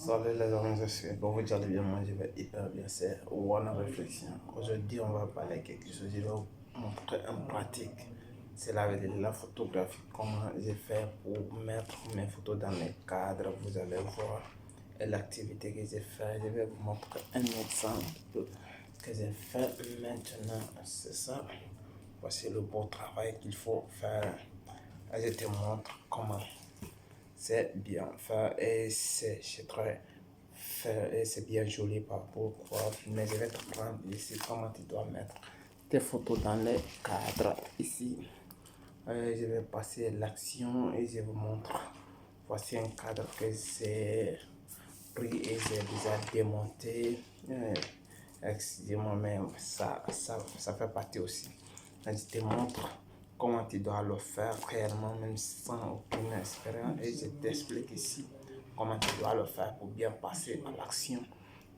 Salut les amis, j'espère que vous allez bien. Moi, je vais hyper bien. C'est One Réflexion. Aujourd'hui, on va parler de quelque chose. Je vais vous montrer en pratique. C'est la photographie. Comment j'ai fait pour mettre mes photos dans les cadres. Vous allez voir. Et l'activité que j'ai fait. Je vais vous montrer un exemple que j'ai fait maintenant. C'est ça. Voici le beau travail qu'il faut faire. Et je te montre comment. C'est bien fait et c'est très fait et c'est bien joli par pourquoi. Mais je vais te prendre ici comment tu dois mettre tes photos dans les cadres ici. Je vais passer l'action et je vous montre. Voici un cadre que j'ai pris et j'ai déjà démonté. Excusez-moi, mais ça fait partie aussi. Je te montre comment tu dois le faire réellement, même sans aucune expérience. Et je t'explique ici comment tu dois le faire pour bien passer à l'action.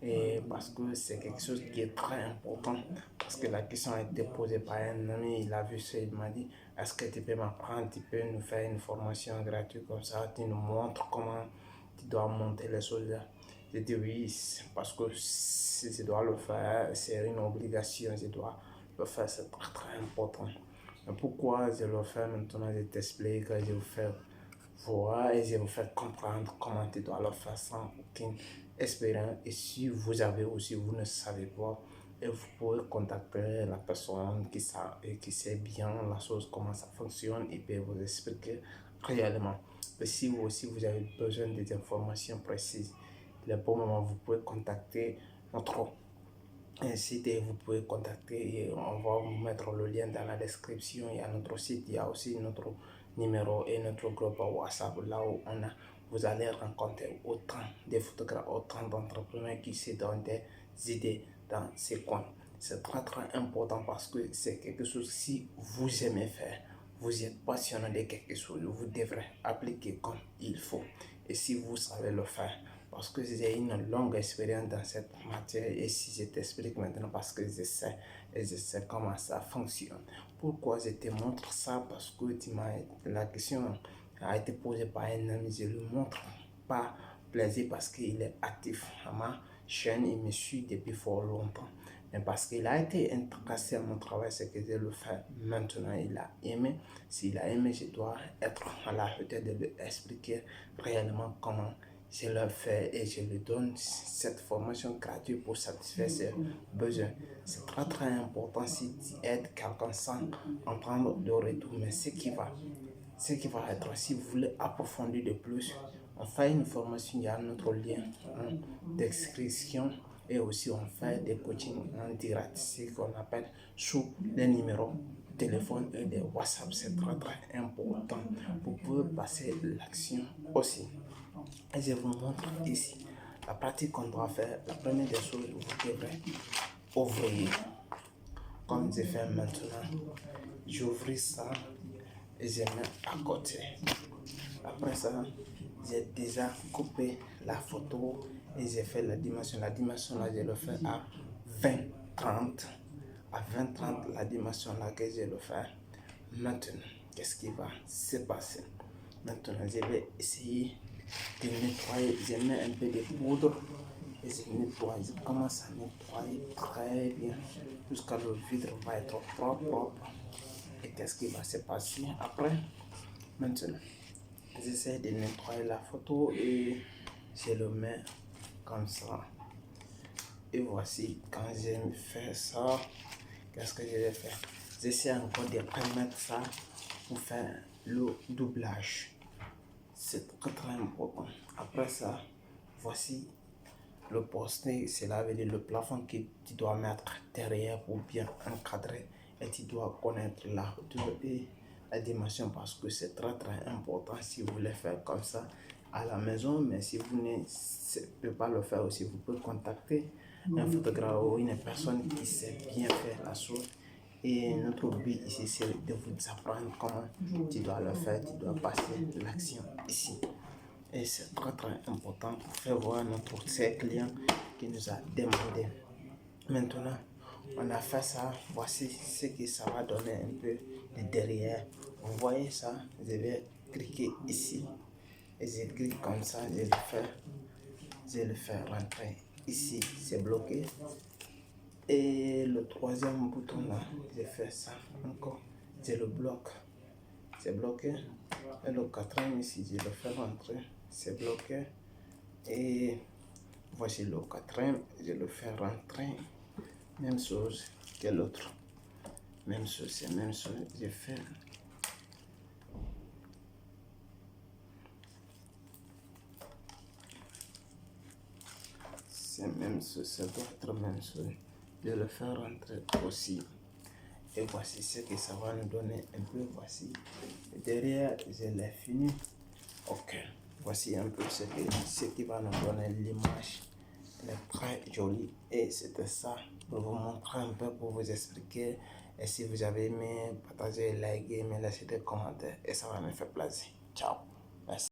Et parce que c'est quelque chose qui est très important. Parce que la question a été posée par un ami, il a vu ça, il m'a dit, est-ce que tu peux m'apprendre, tu peux nous faire une formation gratuite comme ça, tu nous montres comment tu dois monter les choses là. J'ai dit oui, parce que si je dois le faire, c'est une obligation, je dois le faire, c'est très très important. Mais pourquoi je le fais maintenant, je t'explique, je vous fais voir et je vous fais comprendre comment tu dois le faire sans aucune expérience. Et si vous avez aussi, vous ne savez pas, et vous pouvez contacter la personne qui sait bien la chose, comment ça fonctionne, et peut vous expliquer réellement. Mais si vous aussi vous avez besoin des informations précises, le bon moment, vous pouvez contacter notre site et vous pouvez contacter et on va vous mettre le lien dans la description. Il y a notre site, il y a aussi notre numéro et notre groupe WhatsApp là où vous allez rencontrer autant de photographes, autant d'entrepreneurs qui se donnent des idées dans ces coins. C'est très très important parce que c'est quelque chose, si vous aimez faire, vous êtes passionné de quelque chose, vous devrez appliquer comme il faut. Et si vous savez le faire, parce que j'ai une longue expérience dans cette matière et si je t'explique maintenant parce que je sais et je sais comment ça fonctionne. Pourquoi je te montre ça? Parce que la question a été posée par un ami, je lui montre pas plaisir parce qu'il est actif à ma chaîne, il me suit depuis fort longtemps. Mais parce qu'il a été intéressé à mon travail, c'est que je le fais maintenant. Il a aimé. S'il a aimé, je dois être à la hauteur de lui expliquer réellement comment je le fais et je lui donne cette formation gratuite pour satisfaire ses besoins. C'est très très important si tu aides quelqu'un sans en prendre de retour. Mais ce qui va être, si vous voulez approfondir de plus, on fait une formation, il y a notre lien description et aussi on fait des coachings en direct, ce qu'on appelle sous les numéros de téléphone et de WhatsApp. C'est très très important. Vous pouvez passer l'action aussi. Et je vous montre ici la pratique qu'on doit faire. La première des choses, vous devrez ouvrir. Comme je fais maintenant, j'ouvre ça et je mets à côté. Après ça, j'ai déjà coupé la photo et j'ai fait la dimension. La dimension là, je le fais à 20-30. À 20-30, la dimension là que je le fais. Maintenant, qu'est-ce qui va se passer? Maintenant, je vais essayer de nettoyer. Je mets un peu de poudre et je nettoie. Je commence à nettoyer très bien jusqu'à le vitre va être propre. Et qu'est-ce qui va se passer après? Maintenant, j'essaie de nettoyer la photo et je le mets comme ça. Et voici, quand j'ai fait ça, qu'est-ce que je vais faire? J'essaie encore de remettre ça pour faire le doublage. C'est très très important. Après ça, voici le poste, cela veut dire le plafond que tu dois mettre derrière pour bien encadrer et tu dois connaître la hauteur et la dimension parce que c'est très très important si vous voulez faire comme ça à la maison. Mais si vous ne pouvez pas le faire aussi, vous pouvez contacter un photographe ou une personne qui sait bien faire la chose. Et notre but ici, c'est de vous apprendre comment tu dois le faire, tu dois passer l'action ici. Et c'est très très important pour faire voir notre client qui nous a demandé. Maintenant, on a fait ça. Voici ce que ça va donner un peu de derrière. Vous voyez ça? Je vais cliquer ici. Et je clique comme ça, je le fais je le fais rentrer ici, c'est bloqué. Et le troisième bouton là, je fais ça encore, je le bloque, c'est bloqué. Et le quatrième ici, je le fais rentrer, c'est bloqué. Et voici le quatrième, je le fais rentrer. Même chose que l'autre. Même chose, c'est même chose, je fais. C'est même chose, c'est d'autres même chose. Je le fais rentrer aussi. Et voici ce que ça va nous donner un peu. Voici. Et derrière, je l'ai fini. Ok. Voici un peu ce qui va nous donner l'image. Elle est très jolie. Et c'était ça pour vous montrer un peu, pour vous expliquer. Et si vous avez aimé, partagez, likez, me laissez des commentaires. Et ça va me faire plaisir. Ciao. Merci.